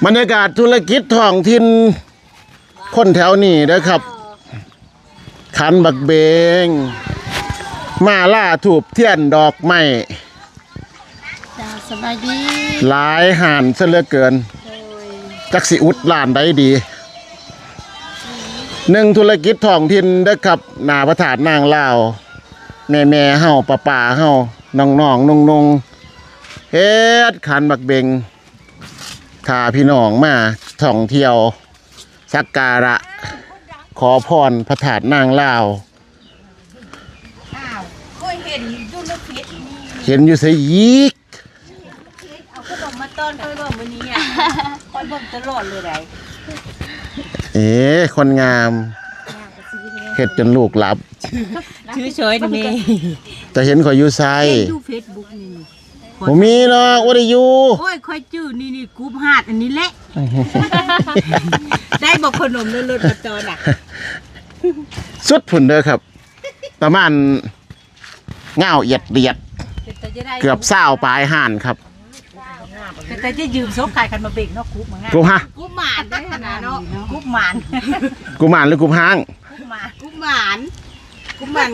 บรรยากาศธุรกิจท้องถิ่นคนแถวนี้นะครับขันบักเบงมาล่าถูบเทียนดอกไม้สบายดีหลายห่านซะเหลือเกินจักสิอุดล้านได้ดีหนึ่งธุรกิจท้องถิ่นนะครับหน้าพระธาตุนางลาวแม่เฮาป้าเฮาน้องนงเฮ็ดขันบักเบงข้าพี่น้องมาท่องเที่ยวสักการะขอพรพระธาตุนางลาวเห็นอยู่ซะอีกเอาขนมมาต้อนค่อยบอกมื้อนี้อ่ะค่อยบอกตลอดเลยได้คนงามเฮ็ดจนลูกหลับชื่อเฉยนี่จะเห็นข่อยอยู่ไสดู Facebook นี่บ่มีหรอกบ่ได้อยู่โอ้ยค่อยจื้อนี่กรุ๊ป5อันนี้แหละได้บอกขนมเลิศๆมาตอนน่ะสุดพุ่นเด้อครับประมาณเงาเอียดเกือบ20ปลายห่านครับแต่จะยืมซบขายกันมาเบรกเนาะกรุ๊ปมาง่ายกรุ๊ปฮะกรุ๊ปหมานได้ขนาดเนาะกรุ๊ปหมานหรือกรุ๊ปห้างกรุ๊ปหมานเงิน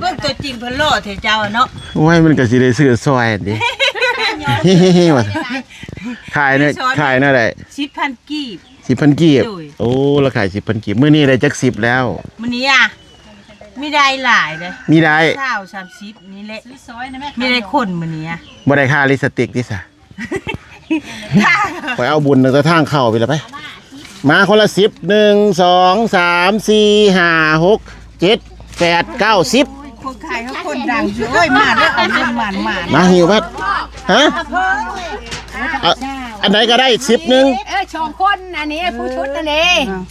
เบิ่งตัวจริงเพิ่นหล่อแท้เจ้าเนาะโอ้ยมันก็สิได้ซื้อซอยดิว่าขายเนาะได้ 10,000 กีบ 10,000 กีบโอ้เราขาย 10,000 กีบมื้อนี้ได้จัก10แล้วมื้อนี้อ่ะมีได้หลายเลยมีได้20-30นี่แหละซื้อซอยนะแม่มีได้คนมื้อนี้อ่ะบ่ได้ค่าลิปสติกดิซะไปเอาบุญตั้งแต่ทางเข้าไปแล้วไปมาคนละ10 1 2 3 4 5 6 7 8 9 10คนขายเขาคนดังโอ้ยมาแล้วเอาเงินมาหิวพัดฮะอันไหนก็ได้10 นึงชองคนอันนี้ผู้ชุดอันนี้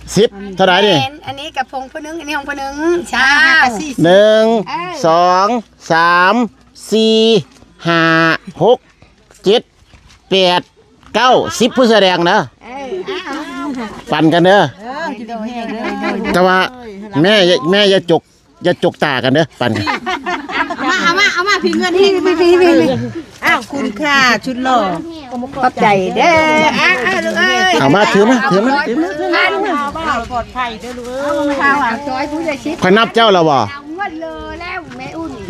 10เท่าไหร่ดิอันนี้กับพงผู้นึงอันนี้ของผู้นึงใช่1 2 3 4 5 6 7 8 9 10ผู้แสดงนะปั่นกันเด้อแต่ว่าแม่อย่าจกตากันเด้อปั่นกันเอามาพี่เงินให้พี่อ้าวคุณค่ะชุดหล่อขอบใจเด้อลูกเอ้ยเอามาถือมาปลอดภัยเด้อลูกเอ้ยข้าวซอยผู้ใหญ่ชิดค่อยนับเจ้าแล้วบ่แล้วแม่อุ่น1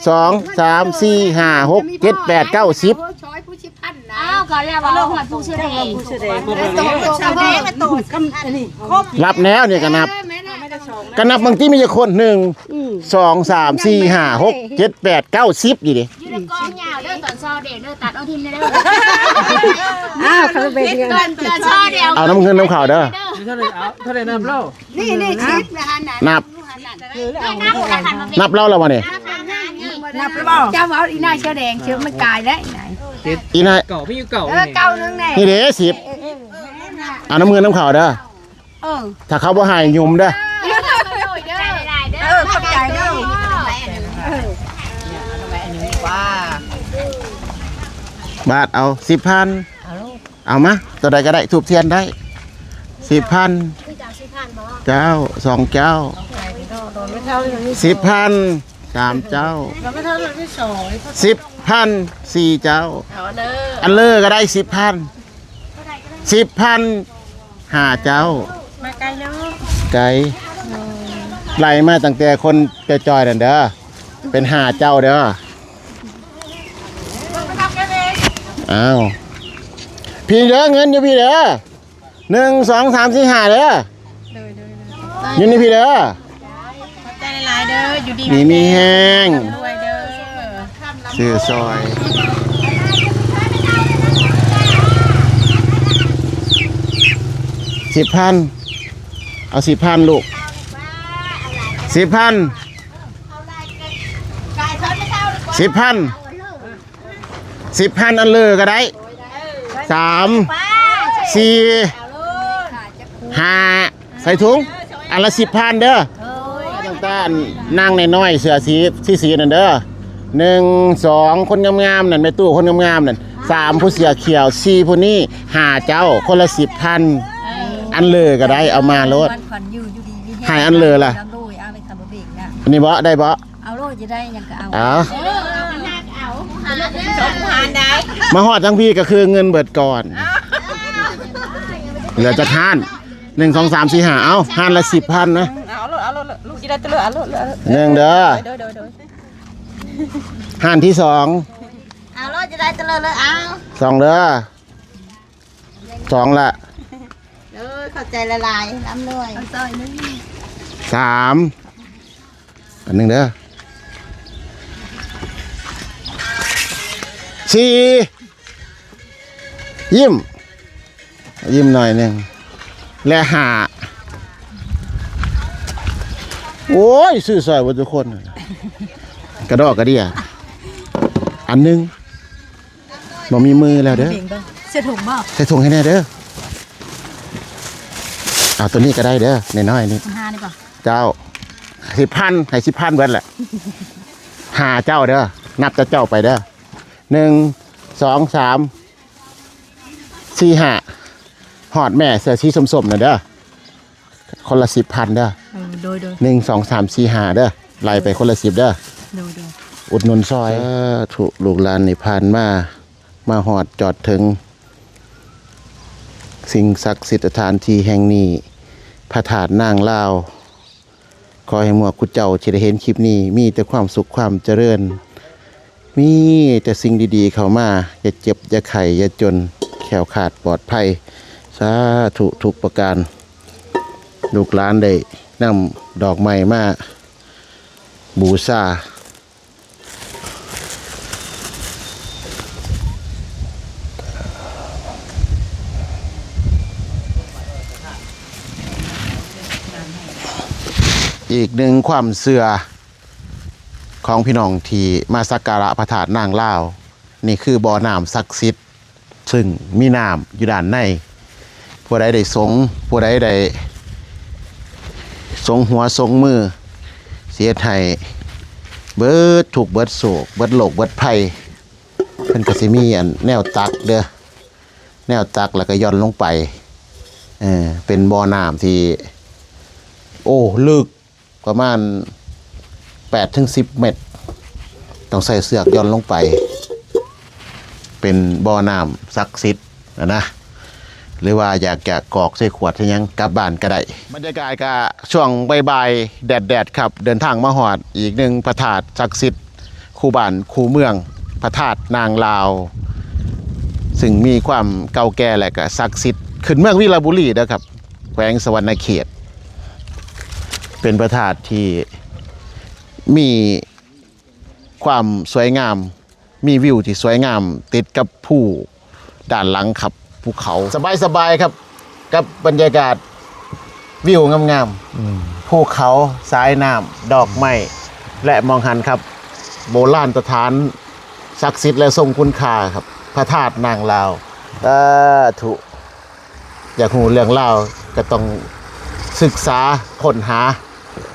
2 3 4 5 6 7 8 9 10ช้อยผู้ชิพันนะอ้าวก็แล้วว่าเราผู้แสดงรับแล้วเนี่ยก็นับางที่มีจะคน1 2 3 4 5 6 7 8 9 10ดิอยู่ในกองยาวเด้อตอนซอเด็กเด้อตัดเอาทิมเด้อเขาเป็นเงินตอนซอเดียวเอาน้ำเงินน้ำขาวเด้อเท่าไหร่นับเล่านี่ชิปนะฮะนับเล่าแล้ววะเนี่ยนับหรือเปล่าเจ้าเอาอีน่าเชื้อแดงเชื้อมันกายแล้วอีน่าเก่าพี่อยู่เก่านึงแน่นี่เด้10เอาน้ำเงินน้ำขาวเด้อถ้าเขาบ่หายยุ่มเด้อเข้าใจเด้อบาทเอา10,000เอามาตัวใดก็ได้ทูบเทียนได้10,000เจ้า2เจ้า10,000 3เจ้า10,000 4เจ้าอันเลอก็ได้10,000 5เจ้ามาไกลเนาะไกลไล่มาตั้งแต่คนจอยๆนั่นเด้อเป็น5เจ้าเด้ออ้าวพี่เด้อเงินอยู่พี่เด้อ1 2 3 4 5เด้อยืนนี่พี่เด้อใจหลายเด้ออยู่ดีมีแห้งรวยเด้อซื้อซอย10,000เอา10,000ลูก10,000 อันเลอก็ได้3 4 5ใส่ถุงอันละ10,000เด้อตั้งแต่นั่งในน้อยเสือสีนั่นเด้อ1 2คนงามๆนั่นแม่ตู้คนงามๆนั่น3ผู้เสือเขียว4ผู้นี้5เจ้าคนละ10,000อันเลอก็ได้เอามาโลดให้อันเลอล่ะอันนี้บ่ได้บ่เอาโลดจะได้ยังก็เอา2,000ได้มาฮอดทั้งพี่ก็คือเงินเบิดก่อน เหลือจากห้าน1 2 3 4 5เอาห้านละ10,000นะ เอาลูกสิได้ตะเลือเอาลูก หนึ่งเด้อ โดย ห้านที่2 เอาลูกจะได้ตะเลือเลยเอา 2เด้อ2ละ เข้าใจละลายน้ำด้วย 3อันหนึ่งเด้อ4ยิ้มหน่อยหนึ่งและ5โอ้ยซื้อซอยหมดทุกคนกระดอกกระเดี่ยอันหนึงบ่มีมือแล้วเด้อ เสื้อถุงบ่ ใส่ถุงให้แน่เด้อเอาตัวนี้ก็ได้เด้อน้อยๆนี่ 5นี่ป่ะ เจ้า10,000ให้10,000เบิดแหละหาเจ้าเด้อนับแต่เจ้าไปเด้อ1 2 3 4 5หอดแม่เสื้อสีส้มๆน่ะเด้อคนละ10,000เด้อ โดย 1 2 3 4 5เด้อไล่ไปคนละ10เด้ออุดหนุนซอยถูกลูกหลานนี่ผ่านมาหอดจอดถึงสิ่งศักดิ์สิทธิ์สถานที่แห่งนี้พระธาตุนางลาวขอให้หมวกกุเจ้าจะได้เห็นคลิปนี้มีแต่ความสุขความเจริญมีแต่สิ่งดีๆเข้ามาอย่าเจ็บอย่าไข้อย่าจนแขวขาดปลอดภัยสาธุทุกประการลูกหลานได้นำดอกไม้มาบูชาอีกหนึ่งความเสื่อของพี่น้องที่มาสักการะพระธาตุนางลาวนี่คือบ่อน้ำศักดิ์สิทธิ์ซึ่งมีน้ำอยู่ด้านในผู้ใดได้สงผู้ใดได้สงหัวสงมือเสียไทยเบิดถูกเบิดโศกเบิดโลกเบิดภัยเพิ่นก็สิมีอันแนวตักเด้อแนวตักแล้วก็ย่อนลงไปเป็นบ่อน้ำที่โอ้ลึกประมาณ8-10 เมตรต้องใส่เสือกย่อนลงไปเป็นบ่อน้ำศักดิ์สิทธิ์นะหรือว่าอยากจะกรอกใส่ขวดใส่ยังกลับบ้านก็ได้บรรยากาศก็ช่วงบ่ายๆแดดครับเดินทางมาหอดอีกหนึ่งพระธาตุศักดิ์สิทธิ์คู่บ้านคู่เมืองพระธาตุนางลาวซึ่งมีความเก่าแก่และก็ศักดิ์สิทธิ์ขึ้นเมืองวิลาบุรีนะครับแขวงสวรรณเขตเป็นพระธาตุที่มีความสวยงามมีวิวที่สวยงามติดกับผู้ด้านหลังครับภูเขาสบายๆครับกับบรรยากาศวิวงามๆภูเขาสายน้ำดอกไม้และมองหันครับโบราณสถานศักดิ์สิทธิ์และทรงคุณค่าครับพระธาตุนางลาวถูกอยากรู้เรื่องเล่าก็ต้องศึกษาค้นหา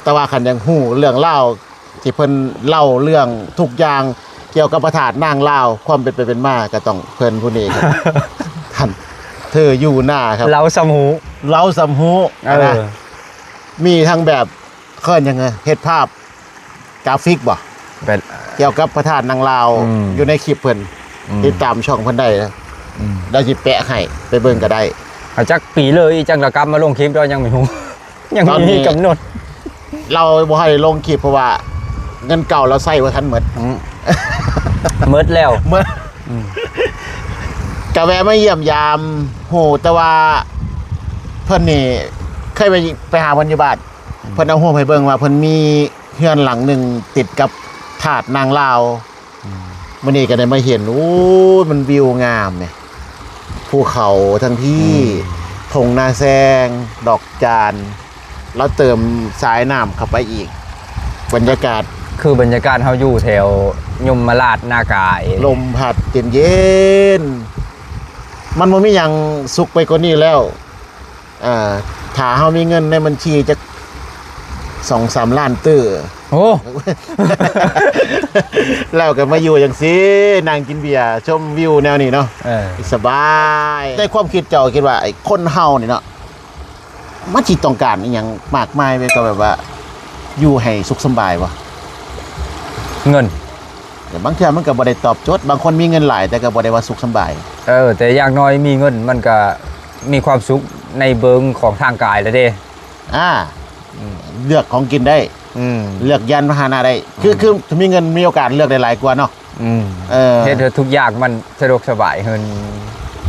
แต่ว่าคันยังหู้เรื่องเล่าที่เพิ่นเล่าเรื่องทุกอย่างเกี่ยวกับพระธาตุนางลาวความเป็นไปเป็นมาก็ต้องเพิ่นผู้นี้ครับ ท่านเธออยู่หน้าครับเราสำหูนะมีทั้งแบบเคลื่อนยังไงเฮ็ดภาพกราฟิกบ่เกี่ยวกับพระธาตุนางลาวอยู่ในคลิปเพิ่นติดตามช่องเพิ่นได้นะได้สิแปะให้ไปเบิ่งก็ได้จักปีเลยจังกะกรรมมาลงคลิปด้วยยังไม่รู้ยังมีกำหนดเราบ่ให้ลงคลิปเพราะว่าเงินเก่าเราใส่ไว้ทันหมดเมิดแล้วกะแวะมาเยี่ยมยามโหแต่ว่าเพิ่นนี่เคยไปหาเพิ่นอยู่บ้านเพิ่นเอาโฮมให้เบิ่งว่าเพิ่นมีเฮือนหลังหนึ่งติดกับธาตุนางลาวมื้อนี้ก็ได้มาเห็นโอ้ยมันวิวงามเนี่ยภูเขาทั้งที่ทงนาแซงดอกจานแล้วเติมสายน้ำเข้าไปอีกบรรยากาศคือบรรยากาศเฮาอยู่แถวยมราชนากายลมพัดเย็นๆมันบ่มีหยังสุขไปกว่านี้แล้วถ้าเฮามีเงินในบัญชีจัก 2-3 ล้านตื้อโอ้ แล้วก็มาอยู่จังซี่นั่งกินเบียร์ชมวิวแนวนี้เนาะสบายในความคิดเจ้าคิดว่าไอ้คนเฮานี่เนาะมันสิต้องการอีหยังมากมายไปก็แบบว่าอยู่ให้สุขสบายวะเงินแต่บางเทื่อมันก็บ่ได้ตอบโจทย์บางคนมีเงินหลายแต่ก็บ่ได้ว่าสุขสบายแต่อย่างน้อยมีเงินมันก็มีความสุข ในเบิงของทางกายแล้วเด้ เลือกของกินได้ เลือกยันพาหนะได้คือถ้ามีเงินมีโอกาสเลือกได้หลายกว่าเนาะเฮ็ดทุกอย่างมันสะดวกสบายเฮิน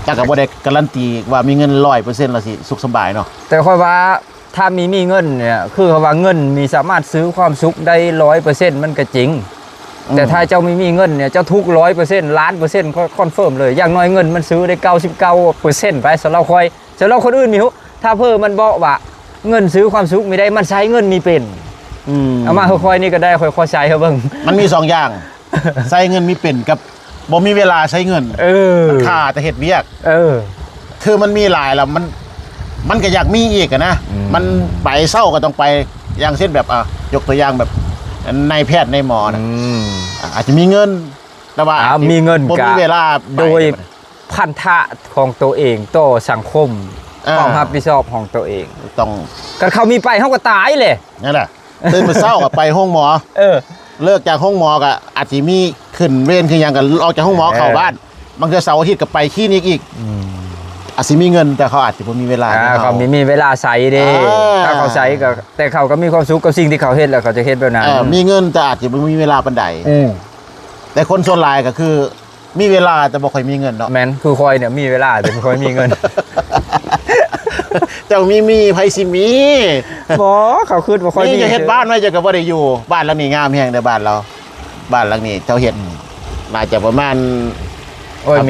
แต่ก็บ่ได้การันตีว่ามีเงิน 100% แล้วสิสุขสบายเนาะแต่ค่อยว่าถ้ามีเงินเนี่ยคือเขาว่าเงินมีสามารถซื้อความสุขได้ 100% มันก็จริงแต่ถ้าเจ้าไม่มีเงินเนี่ยเจ้าทุก 100% ล้านเปอร์เซ็นต์คอนเฟิร์มเลยอย่างน้อยเงินมันซื้อได้ 99% ไปสำหรับคนอื่นมีถ้าเพิ่มมันบอกว่าเงินซื้อความสุขไม่ได้มันใช้เงินมีเป็นเอามาค่อยๆนี่ก็ได้ค่อยๆใช้เบิ่งมันมี2อย่างใช้เงินมีเป็นกับบ่มีเวลาใช้เงินค่าแต่เฮ็ดเวียกคือมันมีหลายแล้วมันก็อยากมีอีกนะมันไปเศร้าก็ต้องไปอย่างเช่นแบบยกตัวอย่างแบบนายแพทย์ในหมอนะอาจจะมีเงินแต่ว่ามีเงินมีเวลาโดยพันธะของตัวเองต่อสังคมความรับผิดชอบของตัวเองต้องกันเขามีไปเขาก็ตายเลยนั่นแหละตื่นมาเศร้ากับไปห้องหมอเลิกจากห้องหมอก็อาจจะมีขึ้นเวรคืออย่างกันออกจากห้องหมอเข้าบ้านบางทีเสาร์อาทิตย์ก็ไปคลินิกอีกอาจจะมีเงินแต่เขาอาจจะไม่มีเวลาเขามีเวลาใส่เด้ถ้าเขาใส่ก็แต่เขาก็มีความสุขกับสิ่งที่เขาเฮ็ดแล้วเขาจะเฮ็ดแบบนั้นมีเงินแต่อาจจะไม่มีเวลาปานใดแต่คนส่วนหลายก็คือมีเวลาแต่บ่ค่อยมีเงินเนาะแม่นคือคอยเนี่ยมีเวลาแต่บ่ค่อยมีเงินเจ้ามีไผสิมีบ่เขาคิดบ่ค่อยมีจะเฮ็ดบ้านไว้จะก็บ่ได้อยู่บ้านหลังนี้งามแฮงในบ้านเราบ้านหลังนี้เจ้าเฮ็ดน่าจะประมาณ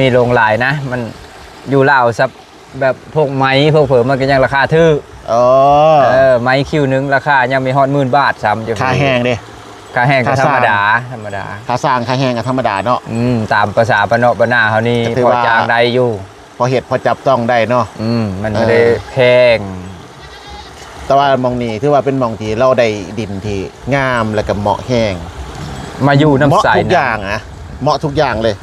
มีโรงหลายนะมันอยู่ลาวซับแบบพวกไม้พวกเผิมมันก็ยังราคาถือไม้คิวนึงราคายังมีฮอด10,000 บาทซ้ำค่าแห้งเด้ค่าแห้งก็ธรรมดาค่าสร้างค่าแห้งก็ธรรมดาเนาะตามภาษาปะเนาะปะหน้าเฮานี่พอจางได้อยู่พอเฮ็ดพอจับต้องได้เนาะมันไม่ได้แพงแต่ว่ามองนี่ถือว่าเป็นมองที่เราได้ดินที่งามแล้วก็เหมาะแห้งมาอยู่น้ำใสทุกอย่างนะเหมาะทุกอย่างเลย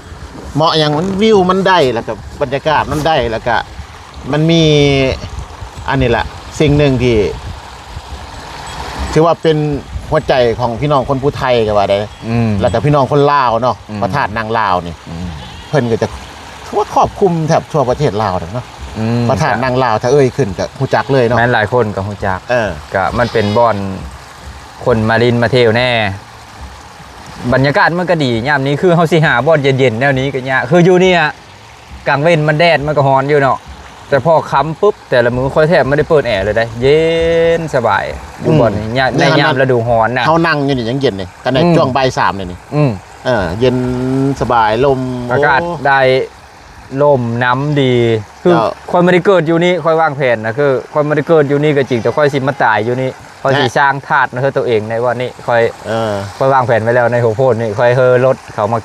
เหมาะอย่างมันวิวมันได้แล้วก็บรรยากาศมันได้แล้วก็มันมีอันนี้แหละสิ่งหนึ่งที่ถือว่าเป็นหัวใจของพี่น้องคนผู้ไทยก็ว่าได้แล้วก็พี่น้องคนลาวเนาะพระธาตุนางลาวนี่เพิ่นก็จะว่าครอบคลุมแถบทั่วประเทศลาวเนาะพระธาตุนางลาวถ้าขึ้นก็ฮู้จักเลยเนาะแม่นหลายคนก็ฮู้จักก็มันเป็นบ่อนคนมาลินมาเที่ยวแน่บรรยากาศมันก็ดียามนี้คือเฮาสิหาบ่อนเย็นๆแนวนี้ก็ยากคืออยู่นี่กลางเว้นมันแดดมันก็ร้อนอยู่เนาะแต่พอค้ำปุ๊บแต่ละมื้อค่อยแทบไม่ได้เปิดแอร์เลยได้เย็นสบายอยู่บ่อนนี้ในยามฤดูร้อนน่ะเฮานั่งอยู่นี่ยังเย็นเลยกันในช่วงบ่าย3นี่เย็นสบายลมอากาศได้ลมน้ำดีคือคนไม่ได้เกิดอยู่นี่ค่อยวางแผนนะคือคนไม่ได้เกิดอยู่นี่ก็จริงแต่ค่อยสิมาตายอยู่นี่ค่อยสิสร้างธาตุนะตัวเองในวันนี้ค่อยวางแผนไว้แล้วในหัวโพดนี่ค่อยเฮอรถเขามา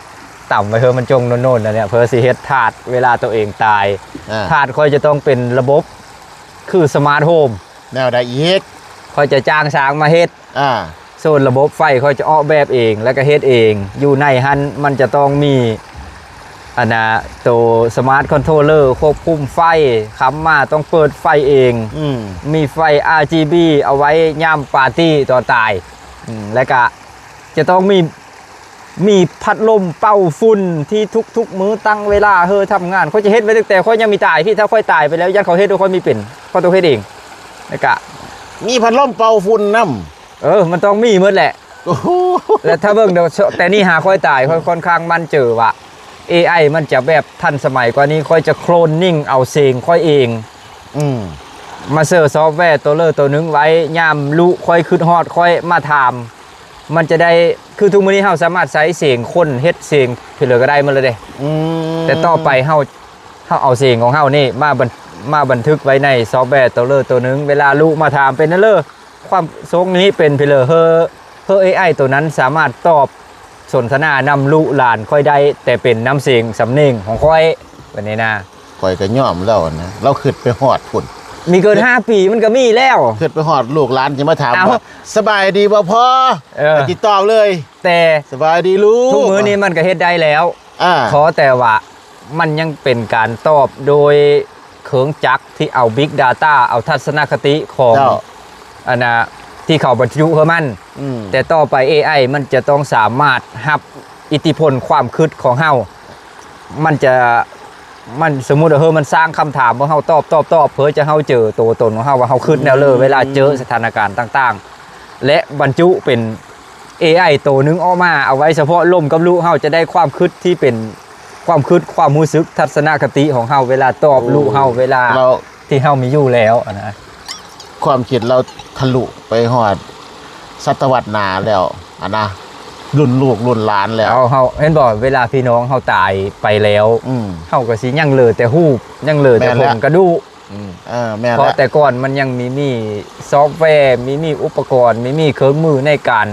ต่ำไปเฮอมันจงโน่นๆนะเนี่ยเพื่อสิเฮ็ดธาตุเวลาตัวเองตายธาตุค่อยจะต้องเป็นระบบคือสมาร์ทโฮมแนวใดอีกค่อยจะจ้างช้างมาเฮ็ดโซนระบบไฟค่อยจะออกแบบเองแล้วก็เฮ็ดเองอยู่ในหันมันจะต้องมีตัวสมาร์ทคอนโทรลเลอร์ควบคุมไฟค้ำมาต้องเปิดไฟเองมีไฟ RGB เอาไว้ย่ำปาร์ตี้ต่อตายและก็จะต้องมีพัดลมเป่าฝุ่นที่ทุกมื้อตั้งเวลาทำงานเขาจะเฮ็ดไว้ตั้งแต่เขายังมีตายพี่ถ้าค่อยตายไปแล้วยันเขาเฮ็ดด้วยค่อยมีเป็นเขาต้องเฮ็ดเองแล้วก็มีพัดลมเป่าฝุ่นน้ำมันต้องมีหมดแหละแล้วถ้าเบิ่งเดี๋ยวแต่นี่หาค่อยตายค่อนข้างมันเจอว่า AI มันจะแบบทันสมัยกว่านี้ค่อยจะโคลนนิ่งเอาเสียงค่อยเองมาเสิร์ฟซอฟต์แวร์ตัวนึงไว้ย่ามรู้ค่อยคืดฮอดค่อยมาถามมันจะได้คือทุกมื้อนี้เฮาสามารถใช้เสียงคนเฮ็ดเสียงเพื่อก็ได้มาเลยเด้แต่ต่อไปเฮาเอาเสียงของเฮานี่มาบันทึกไว้ในซอฟต์แวร์ตัวนึงเวลารู้มาถามเป็นนั่นเลยความทรงนี้เป็นเพลอAI ตัวนั้นสามารถตอบสนทนานำลูกหลานค่อยได้แต่เป็นน้ำเสียงสำเนียงของค่อยวันนี้นะค่อยก็ย่อมแล้วนะเราขึ้นไปฮอดพุ่นมีเกิน5 ปีมันก็มีแล้วขึ้นไปฮอดลูกหลานจะมาถามว่าสบายดีบ่พ่อติดต่อเลยแต่สบายดีลูกทุกมื้อนี้มันก็เฮ็ดได้แล้วขอแต่ว่ามันยังเป็นการตอบโดยเครื่องจักรที่เอา Big Data เอาทัศนคติของที่เขาบรรจุเข้ามันแต่ต่อไป AI มันจะต้องสามารถรับอิทธิพลความคิดของเฮามันจะ มันสมมุติว่ามันสร้างคำถามว่าเฮาตอบเพื่อจะเฮาเจอตัวตนของเฮาว่าเฮาคิดแนวเลยเวลาเจอสถานการณ์ต่างๆและบรรจุเป็น AI ตัวนึงออกมาเอาไว้เฉพาะล่มกับลูกเฮาจะได้ความคิดที่เป็นความคิดความรู้สึกทัศนคติของเฮาเวลาตอบลูกเฮาเวลาที่เฮามีอยู่แล้วนะ ความคิดเราทะลุไปฮอดศตวรรษหน้าแล้วนะรุ่นลูกรุ่นหลานแล้วเฮาเห็นบ่เวลาพี่น้องเฮาตายไปแล้วเฮาก็สิยังเหลือแต่ฮูปยังเหลือแต่ผมกระดูกแม่นแล้วเพราะแต่ก่อนมันยังมีซอฟต์แวร์มีอุปกรณ์มีเครื่องมือในการ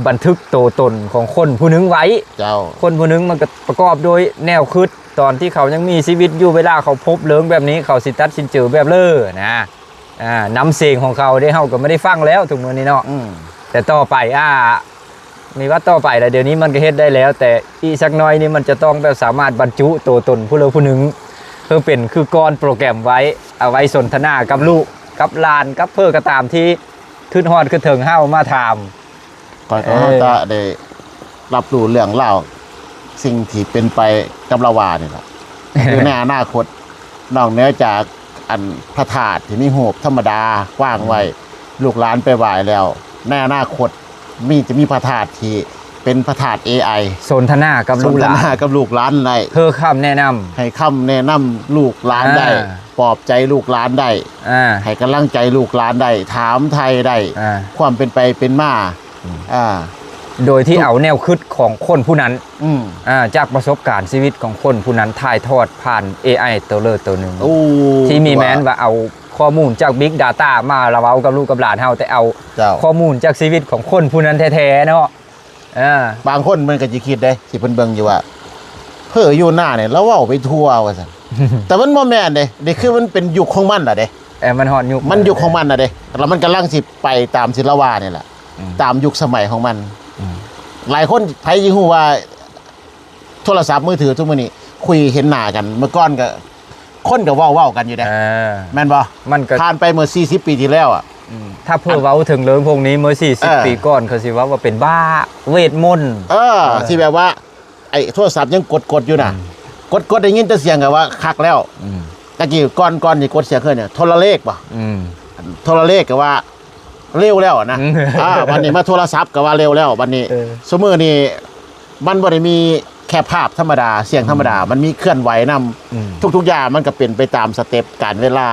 บันทึกตัวตนของคนผู้นึงไว้คนผู้นึงมันก็ประกอบโดยแนวคิดตอนที่เขายังมีชีวิตอยู่เวลาเขาพบเรื่องแบบนี้เขาสิตัดสินเจอแบบนะน้ำเสียงของเขาได้เฮาก็ไม่ได้ฟังแล้วทุกมื้อนี้เนาะแต่ต่อไปมีว่าต่อไปแล้วเดี๋ยวนี้มันก็เฮ็ดได้แล้วแต่อีกสักน้อยนี่มันจะต้องแบบสามารถบรรจุตัวตนผู้นึงคือก้อนโปรแกรมไว้เอาไว้สนทนากับลูกกับหลานกับเพื่อก็ตามที่ขึ้นฮอดขึ้นถึงเฮามาถามก่อนเขาจะได้รับรู้เรื่องเล่าสิ่งที่เป็นไปกับละวานี่แหละคือในอนาคตนอกเหนือจากอันพระธาตุที่มีหูบธรรมดากว้างไว้ลูกหลานไปไหว้แล้วในอนาคตจะมีพระธาตุที่เป็นพระธาตุ AI สนทนากับลูกหลานได้คำแนะนำให้คำแนะนำลูกหลานได้ปลอบใจลูกหลานได้ให้กำลังใจลูกหลานได้ถามไทยได้ความเป็นไปเป็นมาโดยที่เอาแนวคิดของคนผู้นั้นจากประสบการณ์ชีวิตของคนผู้นั้นถ่ายทอดผ่าน AI ตัวหนึ่งที่มีแม้นว่าเอาข้อมูลจาก Big Data มาระเว้ากับลูกกับหลานเฮาแต่เอาข้อมูลจากชีวิตของคนผู้นั้นแท้ๆเนาะบางคนมันก็จะคิดได้ที่เพิ่นเบิ่งอยู่ว่าเพ้ออยู่หน้าเนี่ยแล้วเว้าไปทั่วว่าซั่นแต่มันบ่แม่นเด้คือมันเป็นยุคของมันล่ะเด้มันฮอดยุคมันยุคของมันน่ะเด้แล้วมันกำลังสิไปตามศิลวานี่แหละตามยุคสมัยของมันหลายคนไผสิฮู้ว่าโทรศัพท์มือถือทุกมื้อนี้คุยเห็นหน้ากันเมื่อก่อนก็คนก็เว้ากันอยู่เด้แม่นบ่มันก็ผ่านไปเมื่อ40ปีที่แล้วถ้าเพื่อเว้าถึงเรื่องพวกนี้เมื่อ40ปีก่อนเขาสิว่าเป็นบ้าเวทมนต์ที่แบบว่าไอ้โทรศัพท์ยังกดอยู่น่ะกดได้ยินแต่เสียงก็ว่าคักแล้วตะกี้ก่อนนี่กดเสียงเคยเนี่ยโทรเลขป่ะโทรเลขก็ว่าเร็วแล้วนะวันนี้มาโทรศัพท์ก็ว่าเร็วแล้ววันนี้สมมุตินี่มันบ่ได้มีแค่ภาพธรรมดาเสียงธรรมดามันมีเคลื่อนไหวนำทุกๆอย่างมันก็เป็นไปตามสเต็ปการเวลา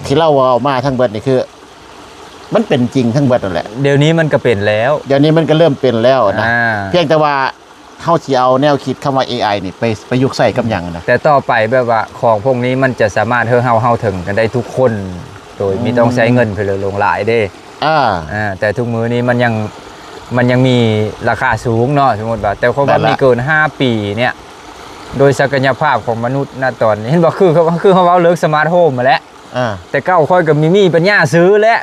ที่เราเอามาทั้งเบิดนี่คือมันเป็นจริงทั้งเบิดนั่นแหละเดี๋ยวนี้มันก็เป็นแล้วเดี๋ยวนี้มันก็เริ่มเป็นแล้วนะเพียงแต่ว่าเฮาสิเอาแนวคิดคำว่า AI นี่ไปประยุกต์ใส่กับหยังนะแต่ต่อไปแบบว่าของพวกนี้มันจะสามารถเฮาถึงกันได้ทุกคนโดยไม่ต้องใช้เงินเพื่อลงหลายเด้แต่ทุกมื้อนี้มันยังมีราคาสูงเนาะสมมุติว่าแต่คนว่ามีเกิน5ปีเนี่ยโดยศักยภาพของมนุษย์ณตอนนี้เห็นบ่คือเขาเว้าเลิกสมาร์ทโฮมมาแล้วแต่เก้าค่อยก็มีปัญญาซื้อและ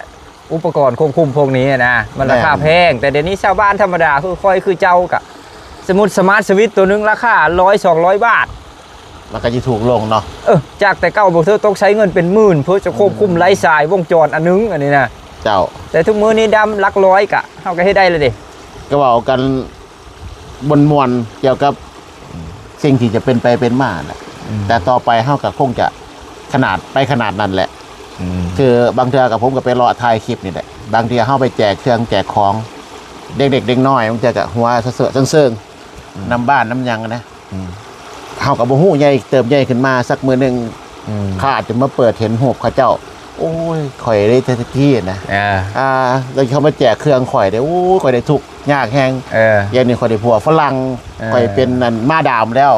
อุปกรณ์ควบคุมพวกนี้นะมันราคาแพงแต่เดี๋ยวนี้ชาวบ้านธรรมดาคือเจ้ากับสมมุติสมาร์ทสวิตช์ตัวนึงราคา100-200 บาทมันก็จะถูกลงเนาะจากแต่เก้าบอกเธอต้องใช้เงินเป็นหมื่นเพื่อจะควบคุมไร้สายวงจรอันนึงอันนี้นะเจ้าแต่ทุกมื้อนี้ดำหลักร้อยกะเฮาก็ให้ได้เลยดิก็บอกกันบนมวลเกี่ยวกับสิ่งที่จะเป็นไปเป็นมาแหละแต่ต่อไปเฮาก็คงจะขนาดนั้นแหละคือบางเทื่อกับผมก็ไปรอถ่ายคลิปนี่แหละบางทีเฮาไปแจกเครื่องแจกของเด็กเด็กน้อยบางเทื่อก็หัวเสื่อเซิงๆนำบ้านน้ำยังนะเฮาก็บ่ฮู้ใหญ่เติบใหญ่ขึ้นมาสักมื้อนึงข้าอาจจะมาเปิดเห็นรูปเขาเจ้าโอ้ยข่อยได้ทันทีนะแล้วเขามาแจกเครื่องข่อยได้โอ้ยข่อยได้ทุกยากแฮงอย่างนี้ข่อยได้ผัวฝรั่งข่อยเป็นนั่นมาดามแล้ว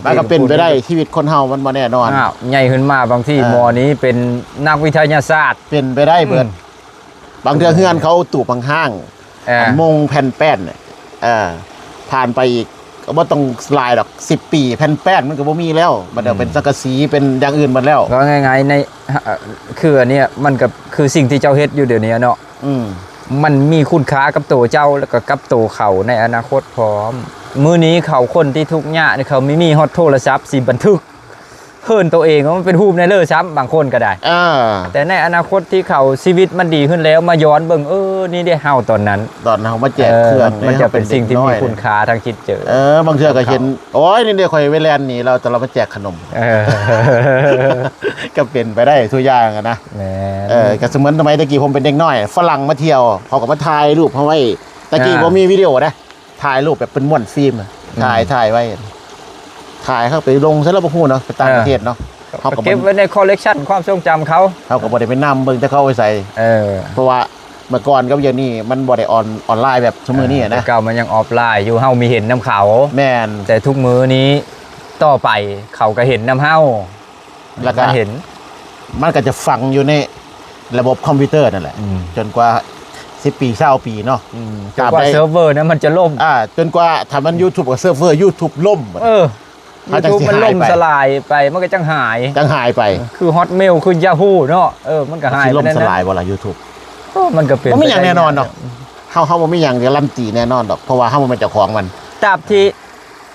มันก็เป็นไปได้ชีวิตคนเฮามันบ่แน่นอนใหญ่ขึ้นมาบางที่หมอนี้เป็นนักวิทยาศาสตร์เป็นไปได้เบิดบางเทื่อเฮือนเขาตู่บางห้างมงแผ่นแป้นผ่านไปอีกก็บ่ต้องลายดอก10ปีแผ่นแป้นมันก็บ่มีแล้วมันเดี๋ยวเป็นสังกะสีเป็นอย่างอื่นหมดแล้วก็ง่ายๆในคืออันนี้มันก็คือสิ่งที่เจ้าเฮ็ดอยู่เดี๋ยวนี้เนาะมันมีคุณค่ากับตัวเจ้าแล้วก็กับตัวเขาในอนาคตพร้อมมื้อนี้เขาคนที่ทุกข์ยากเขาไม่มีฮอตโทรศัพท์สิบันทึก เฮิ่นตัวเองว่ามันเป็นฮูปในเลอซ้ำบางคนก็ได้ แต่ในอนาคตที่เขาชีวิตมันดีขึ้นแล้วมาย้อนเบิ่งนี่ได้เฮาตอนนั้น ตอนเฮามาแจกเครื่อง มันจะเป็นสิ่งที่มีคุณค่าทางจิตใจ บางเทื่อก็เห็นโอ้ยนี่เดี๋ยวข่อยไปแลนด์นี่เราแต่เรามาแจกขนมก็เป็นไปได้ทุกอย่างอะนะก็เสมือนสมัยตะกี้ผมเป็นเด็กน้อยฝรั่งมาเที่ยวเขาก็มาถ่ายรูปเขาไว้ตะกี้บ่มีวิดีโอนะถ่ายรูปแบบเป็นม้วนฟิล์มถ่ายไว้ถ่ายเข้าไปลงซะแล้วบ่ฮู้เนาะไปต่างประเทศเนาะเขาก็ เก็บไว้ในคอลเลกชันความทรงจำเขาก็บ่ได้ไปนำเบิ่งแต่เขาเอาไปใส่เพราะว่าเมื่อก่อนกับเดี๋ยวนี้มันบ่ได้ออนไลน์แบบชั่วโมงนี้นะเก่ามันยังออฟไลน์อยู่เฮามีเห็นน้ำเขาแม่นแต่ทุกมื้อนี้ต่อไปเขาก็เห็นน้ำเฮาแล้วก็เห็นมันก็จะฝังอยู่ในระบบคอมพิวเตอร์นั่นแหละจนกว่า10 ปี20 ปีเนาะจนกว่าเซิร์ฟเวอร์นั้นมันจะล่มจนกว่าถ้ามัน YouTube กับเซิร์ฟเวอร์ YouTube ล่มYouTube มันล่มสลายไปมันก็จังหายไปคือ Hotmail คือ Yahoo เนาะมันก็หายไปล่มสลายบ่ล่ะ YouTube มันก็เป็นบ่มีหยังแน่นอนเนาะเฮาบ่มีหยังการันตีแน่นอนดอกเพราะว่าเฮาบ่เป็นเจ้าของมันตราบที่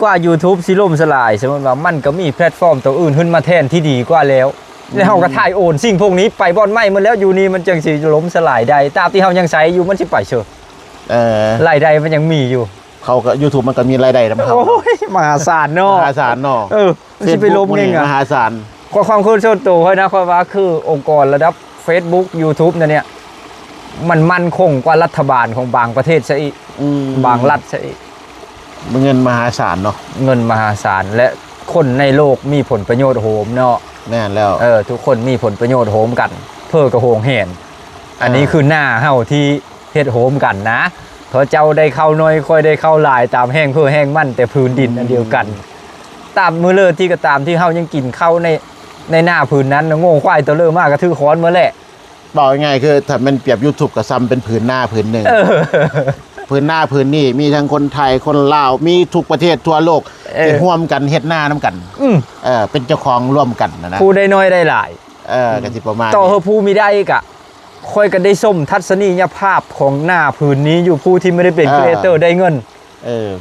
กว่า YouTube สิล่มสลายสมมุติว่ามันก็มีแพลตฟอร์มตัวอื่นขึ้นมาแทนที่ดีกว่าแล้วเฮาก็ถ่ายโอนสิ่งพวกนี้ไปบ่อนใหม่หมดแล้วอยู่นี่มันจังสิล้มสลายได้ตราบที่เฮายังใช้อยู่มันสิไปเชื่อรายได้มันยังมีอยู่เขาก็ YouTube มันก็มีรายได้นำเขาโอ้ยมหาศาลเนาะมันสิไปล้มนี่ไงมหาศาลความคิดส่วนตัวค่อยนะค่อยว่าคือองค์กรระดับ Facebook YouTube เนี่ยมันมั่นคงกว่ารัฐบาลของบางประเทศซะอีกบางรัฐซะอีกเงินมหาศาลเนาะเงินมหาศาลและคนในโลกมีผลประโยชน์โหมเนาะแน่นแล้วทุกคนมีผลประโยชน์โหมกันเพื่อกระโหงเห็นอันนี้คือหน้าเฮาที่เฮ็ดโหมกันนะเพราะเจ้าได้เข้าน้อยค่อยได้เข้าหลายตามแห้งเพื่อแห้งมั่นแต่พื้นดินอันเดียวกันตามมือเลือที่ก็ตามที่เฮายังกินเข้าในหน้าพื้นนั้นโง่ควายตัวเลือมากก็ถือค้อนมาแหละบอกง่ายๆคือถ้ามันเปรียบ YouTube กับซ้ำเป็นผืนหน้าผืนหนึ่งผืนหน้าผืนนี้มีทั้งคนไทยคนลาวมีทุกประเทศทั่วโลกที่ร่วมกันเฮ็ดหน้าน้ำกันเป็นเจ้าของร่วมกันนะผู้ได้น้อยได้หลายก็สิประมาณต่อผู้มีได้กะค่อยกันได้ส้มทัศนียภาพของหน้าผืนนี้อยู่ผู้ที่ไม่ได้เป็นครีเอเตอร์ได้เงิน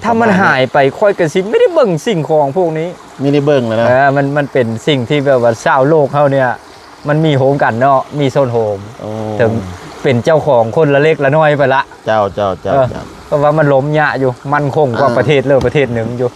ถ้ามันหายไปค่อยกันสิไม่ได้เบิ่งสิ่งของพวกนี้ไม่ได้เบิ่งเลยนะมันเป็นสิ่งที่แบบว่าชาวโลกเขาเนี่ยมันมีโฮมกันเนาะมีโซนโฮมถึงเป็นเจ้าของคนละเล็กละน้อยไปละเจ้าเพราะว่ามันล้มยะอยู่มันคงกว่าประเทศเลิกประเทศหนึ่งอยู่